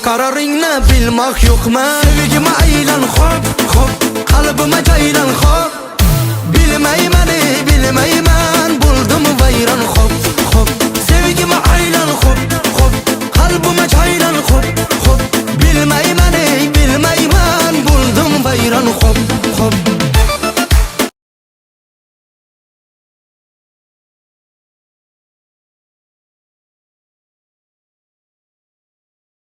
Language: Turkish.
Qararingni bilmoq yo'qmi? Sevgim aylan hop hop, qalbime caylan hop. Bilmayman buldum vayron hop hop. Sevgim aylan hop hop, qalbime caylan hop.